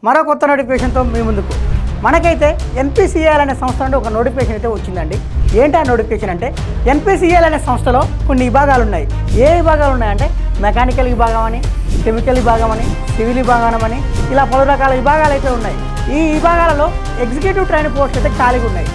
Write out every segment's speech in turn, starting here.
మరో కొత్త నోటిఫికేషన్తో మీ ముందుకు. మనకైతే ఎన్పిసిఎల్ అనే సంస్థ నుండి ఒక నోటిఫికేషన్ అయితే వచ్చిందండి. ఏంటి ఆ నోటిఫికేషన్ అంటే, ఎన్పిసిఎల్ అనే సంస్థలో కొన్ని విభాగాలు ఉన్నాయి. ఏ విభాగాలు ఉన్నాయంటే మెకానికల్ విభాగం అని, కెమికల్ విభాగం అని, సివిల్ విభాగం అని, ఇలా పలు రకాల విభాగాలు అయితే ఉన్నాయి. ఈ విభాగాలలో ఎగ్జిక్యూటివ్ ట్రైనింగ్ పోస్టులు అయితే ఖాళీగా ఉన్నాయి.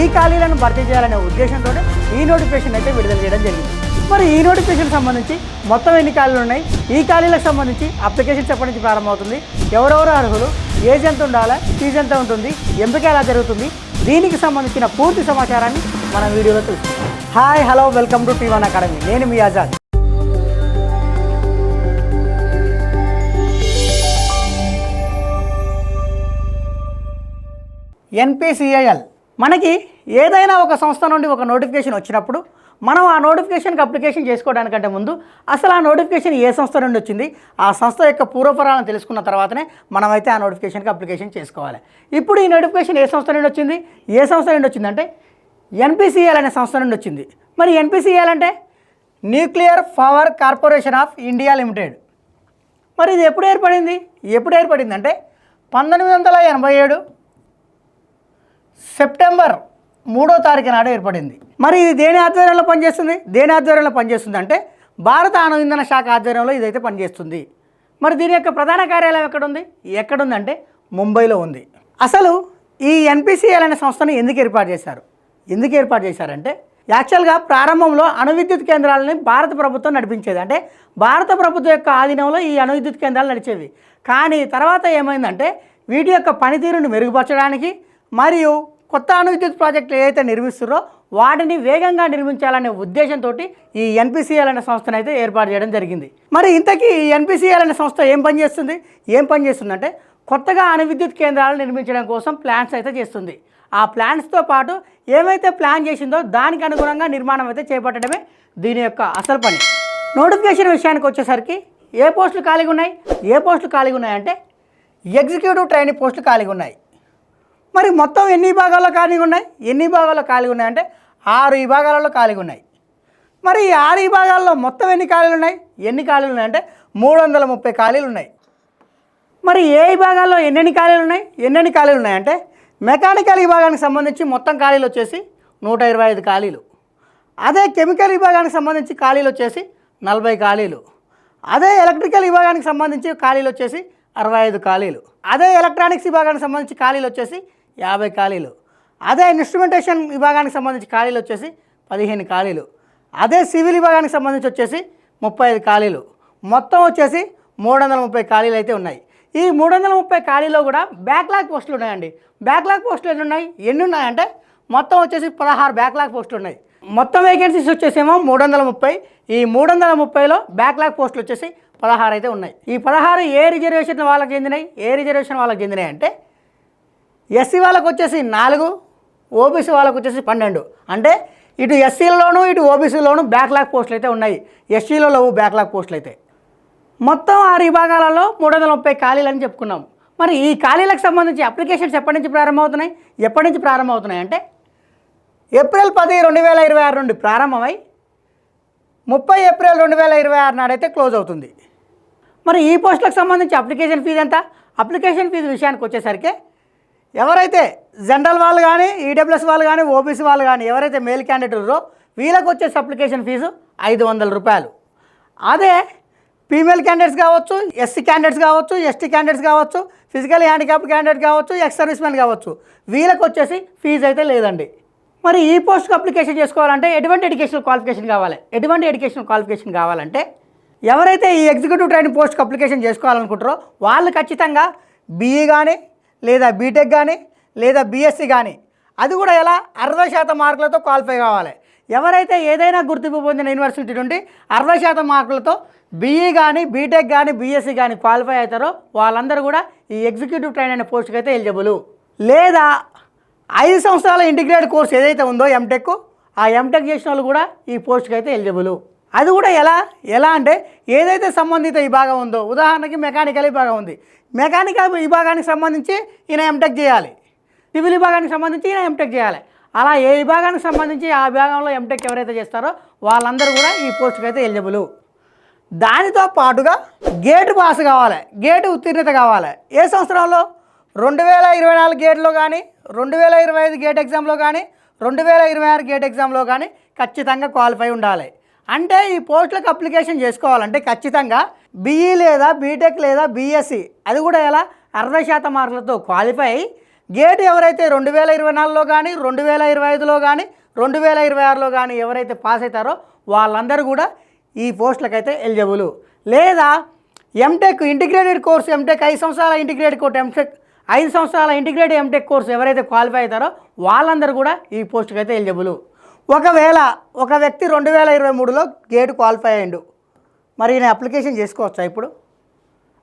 ఈ ఖాళీలను భర్తీ చేయాలనే ఉద్దేశంతో ఈ నోటిఫికేషన్ అయితే విడుదల చేయడం జరిగింది. మరి ఈ నోటిఫికేషన్ సంబంధించి మొత్తం ఎన్ని ఖాళీలు ఉన్నాయి, ఈ ఖాళీలకు సంబంధించి అప్లికేషన్స్ ఎప్పటి నుంచి ప్రారంభమవుతుంది, ఎవరెవరు అర్హులు, ఏజ్ ఎంత ఉండాలా, ఫీజు ఎంత ఉంటుంది, ఎంపిక ఎలా జరుగుతుంది, దీనికి సంబంధించిన పూర్తి సమాచారాన్ని మన వీడియోలో తెలుసుకుందాం. Hi, hello, welcome to T1 academy. నేను మీ ఆజాద్. ఎన్పిసిఎల్ మనకి ఏదైనా ఒక సంస్థ నుండి ఒక నోటిఫికేషన్ వచ్చినప్పుడు మనం ఆ నోటిఫికేషన్కి అప్లికేషన్ చేసుకోవడానికంటే ముందు అసలు ఆ నోటిఫికేషన్ ఏ సంస్థ నుండి వచ్చింది, ఆ సంస్థ యొక్క పూర్వపరాలను తెలుసుకున్న తర్వాతనే మనమైతే ఆ నోటిఫికేషన్కి అప్లికేషన్ చేసుకోవాలి. ఇప్పుడు ఈ నోటిఫికేషన్ ఏ సంస్థ నుండి వచ్చింది, ఏ సంస్థ నుండి వచ్చిందంటే ఎన్పిసిఎల్ అనే సంస్థ నుండి వచ్చింది. మరి ఎన్పిసిఎల్ అంటే nuclear power corporation of India limited. మరి ఇది ఎప్పుడు ఏర్పడింది అంటే 1987 సెప్టెంబర్ 3వ తారీఖు నాడు ఏర్పడింది. మరి ఇది దేని ఆధ్వర్యంలో పనిచేస్తుంది అంటే భారత అణు ఇంధన శాఖ ఆధ్వర్యంలో ఇదైతే పనిచేస్తుంది. మరి దీని యొక్క ప్రధాన కార్యాలయం ఎక్కడుందంటే ముంబైలో ఉంది. అసలు ఈ ఎన్పిసిఎల్ అనే సంస్థను ఎందుకు ఏర్పాటు చేశారంటే యాక్చువల్గా ప్రారంభంలో అణు విద్యుత్ కేంద్రాలని భారత ప్రభుత్వం నడిపించేది. అంటే భారత ప్రభుత్వం యొక్క ఆధీనంలో ఈ అణు విద్యుత్ కేంద్రాలు నడిచేవి. కానీ తర్వాత ఏమైందంటే వీటి యొక్క పనితీరును మెరుగుపరచడానికి మరియు కొత్త అణు విద్యుత్ ప్రాజెక్టులు ఏదైతే నిర్మిస్తున్నారో వాటిని వేగంగా నిర్మించాలనే ఉద్దేశంతో ఈ ఎన్పిసిఎల్ అనే సంస్థను అయితే ఏర్పాటు చేయడం జరిగింది. మరి ఇంతకీ ఈ ఎన్పిసిఎల్ అనే సంస్థ ఏం పనిచేస్తుందంటే కొత్తగా అణు విద్యుత్ కేంద్రాలను నిర్మించడం కోసం ప్లాన్స్ అయితే చేస్తుంది. ఆ ప్లాన్స్తో పాటు ఏమైతే ప్లాన్ చేసిందో దానికి అనుగుణంగా నిర్మాణం అయితే చేపట్టడమే దీని యొక్క అసలు పని. నోటిఫికేషన్ విషయానికి వచ్చేసరికి ఏ పోస్టులు ఖాళీగా ఉన్నాయంటే ఎగ్జిక్యూటివ్ ట్రైనింగ్ పోస్టులు ఖాళీగా ఉన్నాయి. మరి మొత్తం ఎన్ని విభాగాల్లో ఖాళీగా ఉన్నాయంటే 6 విభాగాలలో ఖాళీగా ఉన్నాయి. మరి ఈ 6 విభాగాల్లో మొత్తం ఎన్ని ఖాళీలు ఉన్నాయంటే 330 ఖాళీలు ఉన్నాయి. మరి ఏ విభాగాల్లో ఎన్ని ఖాళీలు ఉన్నాయంటే మెకానికల్ విభాగానికి సంబంధించి మొత్తం ఖాళీలు వచ్చేసి 125 ఖాళీలు. అదే కెమికల్ విభాగానికి సంబంధించి ఖాళీలు వచ్చేసి 40 ఖాళీలు. అదే ఎలక్ట్రికల్ విభాగానికి సంబంధించి ఖాళీలు వచ్చేసి 65 ఖాళీలు. అదే ఎలక్ట్రానిక్స్ విభాగానికి సంబంధించి ఖాళీలు వచ్చేసి 50 ఖాళీలు. అదే ఇన్స్ట్రుమెంటేషన్ విభాగానికి సంబంధించి ఖాళీలు వచ్చేసి 15 ఖాళీలు. అదే సివిల్ విభాగానికి సంబంధించి వచ్చేసి 35 ఖాళీలు. మొత్తం వచ్చేసి 330 ఖాళీలు అయితే ఉన్నాయి. ఈ 330 ఖాళీలో కూడా బ్యాక్లాగ్ పోస్టులు ఉన్నాయండి. బ్యాక్లాగ్ పోస్టులు ఎన్ని ఉన్నాయంటే మొత్తం వచ్చేసి 16 బ్యాక్లాగ్ పోస్టులు ఉన్నాయి. మొత్తం వేకెన్సీస్ వచ్చేసేమో 330. ఈ 330లో బ్యాక్లాగ్ పోస్టులు వచ్చేసి 16 అయితే ఉన్నాయి. ఈ 16 ఏ రిజర్వేషన్ వాళ్ళకి చెందినాయి అంటే ఎస్సీ వాళ్ళకు వచ్చేసి 4, ఓబీసీ వాళ్ళకు వచ్చేసి 12. అంటే ఇటు ఎస్సీలోను ఇటు ఓబీసీలోను బ్యాక్లాగ్ పోస్టులు అయితే ఉన్నాయి. ఎస్సీలో లేవు బ్యాక్లాగ్ పోస్టులు అయితే. మొత్తం 6 విభాగాలలో 330 ఖాళీలు అని చెప్పుకున్నాం. మరి ఈ ఖాళీలకు సంబంధించి అప్లికేషన్స్ ఎప్పటి నుంచి ప్రారంభమవుతున్నాయి అంటే ఏప్రిల్ 10, 2026 నుండి ప్రారంభమై 30 ఏప్రిల్ 2026 నాడైతే క్లోజ్ అవుతుంది. మరి ఈ పోస్టులకు సంబంధించి అప్లికేషన్ ఫీజు ఎంత? అప్లికేషన్ ఫీజు విషయానికి వచ్చేసరికి ఎవరైతే జనరల్ వాళ్ళు కానీ, ఈడబ్ల్యూఎస్ వాళ్ళు కానీ, ఓబీసీ వాళ్ళు కానీ ఎవరైతే మేల్ క్యాండిడేట్ ఉన్నారో వీళ్ళకి వచ్చేసి అప్లికేషన్ ఫీజు 500 రూపాయలు. అదే ఫీమేల్ క్యాండిడేట్స్ కావచ్చు, ఎస్సీ క్యాండిడేట్స్ కావచ్చు, ఎస్టీ క్యాండిడేట్స్ కావచ్చు, ఫిజికల్ హ్యాండిక్యాప్ క్యాండిడేట్ కావచ్చు, ఎక్స్ సర్వీస్ మ్యాన్ కావచ్చు, వీళ్ళకి వచ్చేసి ఫీజు అయితే లేదండి. మరి ఈ పోస్ట్కి అప్లికేషన్ చేసుకోవాలంటే ఎటువంటి ఎడ్యుకేషనల్ క్వాలిఫికేషన్ కావాలంటే ఎవరైతే ఈ ఎగ్జిక్యూటివ్ ట్రైనింగ్ పోస్ట్కి అప్లికేషన్ చేసుకోవాలనుకుంటారో వాళ్ళు ఖచ్చితంగా బీఈ కానీ, లేదా బీటెక్ కానీ, లేదా బీఎస్సీ కానీ, అది కూడా ఎలా 60% మార్కులతో క్వాలిఫై కావాలి. ఎవరైతే ఏదైనా గుర్తింపు పొందిన యూనివర్సిటీ నుండి 60% మార్కులతో బీఈ కానీ, బీటెక్ కానీ, బీఎస్సీ కానీ క్వాలిఫై అవుతారో వాళ్ళందరూ కూడా ఈ ఎగ్జిక్యూటివ్ ట్రైన్ అనే పోస్ట్కి అయితే ఎలిజిబుల్. లేదా 5 సంవత్సరాల ఇంటిగ్రేటెడ్ కోర్స్ ఏదైతే ఉందో ఎంటెక్, ఆ ఎంటెక్ చేసిన వాళ్ళు కూడా ఈ పోస్ట్కి అయితే ఎలిజిబుల్. అది కూడా ఎలా అంటే ఏదైతే సంబంధిత విభాగం ఉందో, ఉదాహరణకి మెకానికల్ విభాగం ఉంది, మెకానికల్ విభాగానికి సంబంధించి ఈయన ఎంటెక్ చేయాలి, సివిల్ విభాగానికి సంబంధించి ఈయన ఎంటెక్ చేయాలి. అలా ఏ విభాగానికి సంబంధించి ఆ విభాగంలో ఎంటెక్ ఎవరైతే చేస్తారో వాళ్ళందరూ కూడా ఈ పోస్ట్కి అయితే ఎలిజిబుల్. దానితో పాటుగా గేటు పాస్ కావాలి, గేటు ఉత్తీర్ణత కావాలి. ఏ సంవత్సరంలో? 2024 గేట్లో కానీ, 2025 గేట్ ఎగ్జామ్లో కానీ, 2026 గేట్ ఎగ్జామ్లో కానీ ఖచ్చితంగా క్వాలిఫై ఉండాలి. అంటే ఈ పోస్టులకు అప్లికేషన్ చేసుకోవాలంటే ఖచ్చితంగా బీఈ లేదా బీటెక్ లేదా బీఎస్సీ, అది కూడా ఎలా 60% మార్కులతో క్వాలిఫై అయ్యి గేట్ ఎవరైతే 2024లో కానీ, 2025లో కానీ, 2026లో కానీ ఎవరైతే పాస్ అవుతారో వాళ్ళందరూ కూడా ఈ పోస్టులకు అయితే ఎలిజిబుల్. లేదా ఎంటెక్ ఇంటిగ్రేటెడ్ కోర్స్, ఎంటెక్ 5 సంవత్సరాల ఇంటిగ్రేటెడ్ కోర్స్, ఎంటెక్ 5 సంవత్సరాల ఇంటిగ్రేటెడ్ ఎంటెక్ కోర్స్ ఎవరైతే క్వాలిఫై అవుతారో వాళ్ళందరూ కూడా ఈ పోస్టుకి అయితే ఎలిజిబుల్. ఒకవేళ ఒక వ్యక్తి 2023లో గేట్ క్వాలిఫై అయ్యిండు, మరి ఈయన అప్లికేషన్ చేసుకోవచ్చా ఇప్పుడు?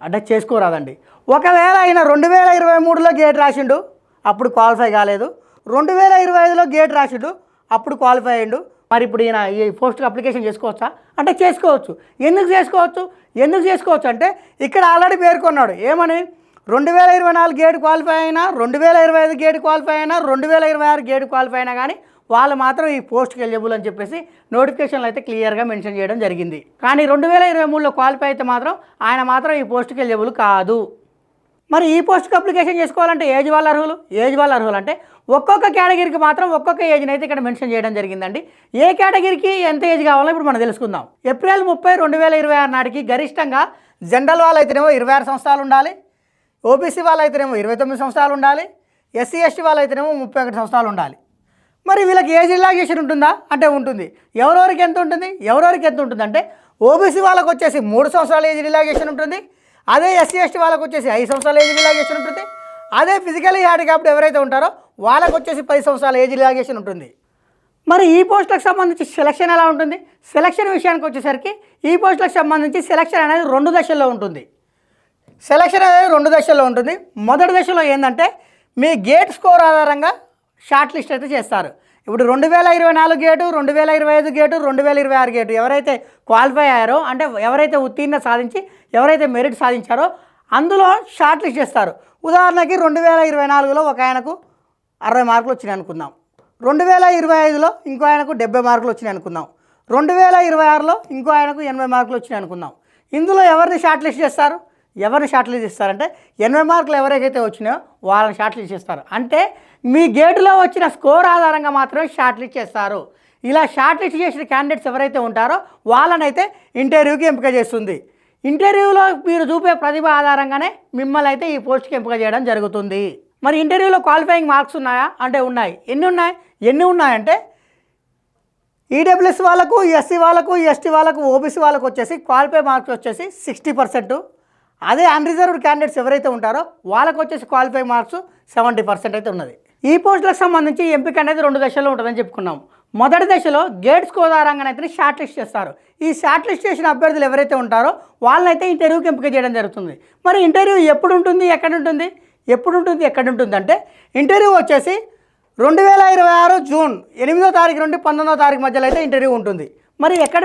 అంటే చేసుకోరాదండి. ఒకవేళ ఆయన 2023లో గేట్ రాసిండు, అప్పుడు క్వాలిఫై కాలేదు. 2025లో గేట్ రాసిండు, అప్పుడు క్వాలిఫై అయ్యిండు. మరి ఇప్పుడు ఈయన ఈ పోస్ట్కి అప్లికేషన్ చేసుకోవచ్చా? అంటే చేసుకోవచ్చు. ఎందుకు చేసుకోవచ్చు అంటే ఇక్కడ ఆల్రెడీ పేర్కొన్నాడు ఏమని, 2024 గేట్ క్వాలిఫై అయినా, 2025 గేట్ క్వాలిఫై అయినా, 2026 గేట్ క్వాలిఫై అయినా కానీ వాళ్ళు మాత్రం ఈ పోస్ట్కి ఎలిజిబుల్ అని చెప్పేసి నోటిఫికేషన్లు అయితే క్లియర్గా మెన్షన్ చేయడం జరిగింది. కానీ 2023లో క్వాలిఫై అయితే మాత్రం ఆయన మాత్రం ఈ పోస్ట్కి ఎలిజిబుల్ కాదు. మరి ఈ పోస్ట్కి అప్లికేషన్ చేసుకోవాలంటే ఏజ్ వాళ్ళ అర్హులు అంటే ఒక్కొక్క కేటగిరీకి మాత్రం ఒక్కొక్క ఏజ్ని అయితే ఇక్కడ మెన్షన్ చేయడం జరిగిందండి. ఏ కేటగిరీకి ఎంత ఏజ్ కావాలో ఇప్పుడు మనం తెలుసుకుందాం. ఏప్రిల్ 30, 2026 నాటికి గరిష్టంగా జనరల్ వాళ్ళు అయితేనేమో 26 సంవత్సరాలు ఉండాలి, ఓబీసీ వాళ్ళు అయితేనేమో 29 సంవత్సరాలు ఉండాలి, ఎస్సీ ఎస్టీ వాళ్ళు అయితేనేమో 31 సంవత్సరాలు ఉండాలి. మరి వీళ్ళకి ఏజ్ రిలాక్సేషన్ ఉంటుందా అంటే ఉంటుంది. ఎవరెవరికి ఎంత ఉంటుంది అంటే ఓబీసీ వాళ్ళకు వచ్చేసి 3 సంవత్సరాల ఏజ్ రిలాక్సేషన్ ఉంటుంది. అదే ఎస్సీ ఎస్టీ వాళ్ళకు వచ్చేసి 5 సంవత్సరాల ఏజ్ రిలాక్సేషన్ ఉంటుంది. అదే ఫిజికలీ హ్యాండిక్యాప్డ్ ఎవరైతే ఉంటారో వాళ్ళకు వచ్చేసి 10 సంవత్సరాల ఏజ్ రిలాక్సేషన్ ఉంటుంది. మరి ఈ పోస్టులకు సంబంధించి సెలక్షన్ ఎలా ఉంటుంది? సెలక్షన్ విషయానికి వచ్చేసరికి ఈ పోస్టులకు సంబంధించి సెలక్షన్ అనేది 2 దశల్లో ఉంటుంది. మొదటి దశలో ఏంటంటే మీ గేట్ స్కోర్ ఆధారంగా షార్ట్ లిస్ట్ అయితే చేస్తారు. ఇప్పుడు 2024 గేటు, 2025 గేటు, 2026 గేటు ఎవరైతే క్వాలిఫై అయ్యారో అంటే ఎవరైతే ఉత్తీర్ణత సాధించి ఎవరైతే మెరిట్ సాధించారో అందులో షార్ట్ లిస్ట్ చేస్తారు. ఉదాహరణకి 2024లో ఒక ఆయనకు 60 మార్కులు వచ్చినాయి అనుకుందాం, 2025లో ఇంకో ఆయనకు 70 మార్కులు వచ్చినాయి అనుకుందాం, 2026లో ఇంకో ఆయనకు 80 మార్కులు వచ్చినాయి అనుకుందాం. ఇందులో ఎవరిని షార్ట్ లిస్ట్ చేస్తారు? ఎవరిని షార్ట్ లిస్ట్ చేస్తారంటే 80 మార్కులు ఎవరికైతే వచ్చినాయో వాళ్ళని షార్ట్ లిస్ట్ చేస్తారు. అంటే మీ గేటులో వచ్చిన స్కోర్ ఆధారంగా మాత్రమే షార్ట్ లిస్ట్ చేస్తారు. ఇలా షార్ట్ లిస్ట్ చేసిన క్యాండిడేట్స్ ఎవరైతే ఉంటారో వాళ్ళనైతే ఇంటర్వ్యూకి ఎంపిక చేస్తుంది. ఇంటర్వ్యూలో మీరు చూపే ప్రతిభ ఆధారంగానే మిమ్మల్ని అయితే ఈ పోస్ట్కి ఎంపిక చేయడం జరుగుతుంది. మరి ఇంటర్వ్యూలో క్వాలిఫైయింగ్ మార్క్స్ ఉన్నాయా అంటే ఉన్నాయి. ఎన్ని ఉన్నాయంటే ఈడబ్ల్యూఎస్ వాళ్ళకు, ఎస్సీ వాళ్ళకు, ఎస్టీ వాళ్ళకు, ఓబీసీ వాళ్ళకు వచ్చేసి క్వాలిఫై మార్క్స్ వచ్చేసి 60%. అదే అన్రిజర్వ్డ్ క్యాండిడేట్స్ ఎవరైతే ఉంటారో వాళ్ళకు వచ్చేసి క్వాలిఫై మార్క్స్ 70% అయితే ఉన్నది. ఈ పోస్టులకు సంబంధించి ఎంపిక అనేది 2 దశల్లో ఉంటుందని చెప్పుకున్నాం. మొదటి దశలో గేట్ స్కోర్ ఆధారంగానైతే షార్ట్ లిస్ట్ చేస్తారు. ఈ షార్ట్ లిస్ట్ చేసిన అభ్యర్థులు ఎవరైతే ఉంటారో వాళ్ళనైతే ఇంటర్వ్యూకి ఎంపిక చేయడం జరుగుతుంది. మరి ఇంటర్వ్యూ ఎప్పుడు ఉంటుంది, ఎక్కడ ఉంటుంది అంటే ఇంటర్వ్యూ వచ్చేసి 2026 జూన్ 8వ తారీఖు నుండి 19వ తారీఖు మధ్యలో అయితే ఇంటర్వ్యూ ఉంటుంది. మరి ఎక్కడ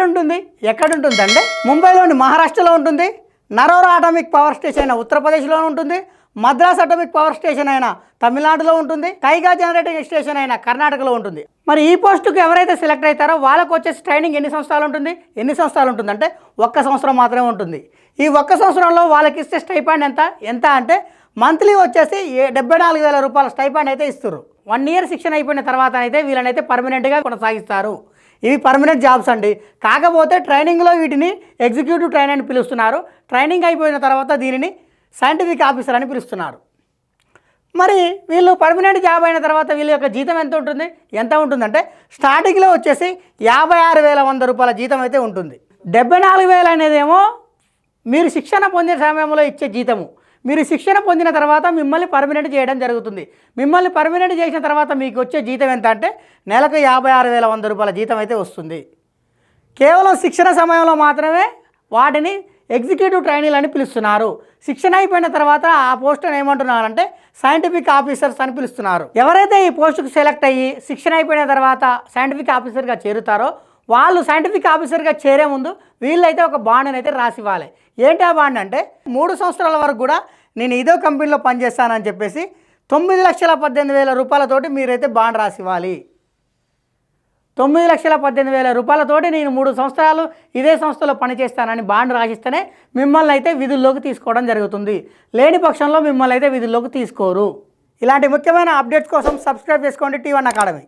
ఉంటుంది అంటే ముంబైలోని మహారాష్ట్రలో ఉంటుంది, నరోరా అటామిక్ పవర్ స్టేషన్ అయిన ఉత్తరప్రదేశ్లో ఉంటుంది, మద్రాస్ అటామిక్ పవర్ స్టేషన్ అయిన తమిళనాడులో ఉంటుంది, కైగా జనరేటింగ్ స్టేషన్ అయిన కర్ణాటకలో ఉంటుంది. మరి ఈ పోస్టుకు ఎవరైతే సెలెక్ట్ అవుతారో వాళ్ళకు వచ్చేసి ట్రైనింగ్ ఎన్ని సంవత్సరాలు ఉంటుంది అంటే 1 సంవత్సరం మాత్రమే ఉంటుంది. ఈ 1 సంవత్సరంలో వాళ్ళకి ఇచ్చే స్టైపాండ్ ఎంత అంటే మంత్లీ వచ్చేసి 74,000 రూపాయల స్టైపాండ్ అయితే ఇస్తారు. 1 ఇయర్ శిక్షణ అయిపోయిన తర్వాత అయితే వీళ్ళనైతే పర్మనెంట్గా కొనసాగిస్తారు. ఇవి పర్మనెంట్ జాబ్స్ అండి. కాకపోతే ట్రైనింగ్లో వీటిని ఎగ్జిక్యూటివ్ ట్రైనర్ అని పిలుస్తున్నారు. ట్రైనింగ్ అయిపోయిన తర్వాత దీనిని సైంటిఫిక్ ఆఫీసర్ అని పిలుస్తున్నారు. మరి వీళ్ళు పర్మనెంట్ జాబ్ అయిన తర్వాత వీళ్ళ యొక్క జీతం ఎంత ఉంటుందంటే స్టార్టింగ్లో వచ్చేసి 56,100 రూపాయల జీతం అయితే ఉంటుంది. 74,000 అనేదేమో మీరు శిక్షణ పొందిన సమయంలో ఇచ్చే జీతము. మీరు శిక్షణ పొందిన తర్వాత మిమ్మల్ని పర్మనెంట్ చేయడం జరుగుతుంది. మిమ్మల్ని పర్మనెంట్ చేసిన తర్వాత మీకు వచ్చే జీతం ఎంత అంటే నెలకు 56,100 రూపాయల జీతం అయితే వస్తుంది. కేవలం శిక్షణ సమయంలో మాత్రమే వాటిని ఎగ్జిక్యూటివ్ ట్రైనీలు అని పిలుస్తున్నారు. శిక్షణ అయిపోయిన తర్వాత ఆ పోస్టును ఏమంటున్నారంటే సైంటిఫిక్ ఆఫీసర్స్ అని పిలుస్తున్నారు. ఎవరైతే ఈ పోస్టుకు సెలెక్ట్ అయ్యి శిక్షణ అయిపోయిన తర్వాత సైంటిఫిక్ ఆఫీసర్గా చేరుతారో వాళ్ళు సైంటిఫిక్ ఆఫీసర్గా చేరే ముందు వీళ్ళైతే ఒక బాండ్ని అయితే రాసి ఇవ్వాలి. ఏంటి ఆ బాండ్ అంటే 3 సంవత్సరాల వరకు కూడా నేను ఇదో కంపెనీలో పనిచేస్తానని చెప్పేసి 9,18,000 రూపాయలతోటి మీరైతే బాండ్ రాసి ఇవ్వాలి. 9,18,000 రూపాయలతోటి నేను 3 సంవత్సరాలు ఇదే సంస్థలో పనిచేస్తానని బాండ్ రాసిస్తేనే మిమ్మల్ని అయితే విధుల్లోకి తీసుకోవడం జరుగుతుంది. లేని పక్షంలో మిమ్మల్ని అయితే విధుల్లోకి తీసుకోరు. ఇలాంటి ముఖ్యమైన అప్డేట్స్ కోసం సబ్స్క్రైబ్ చేసుకోండి T1 అకాడమీ.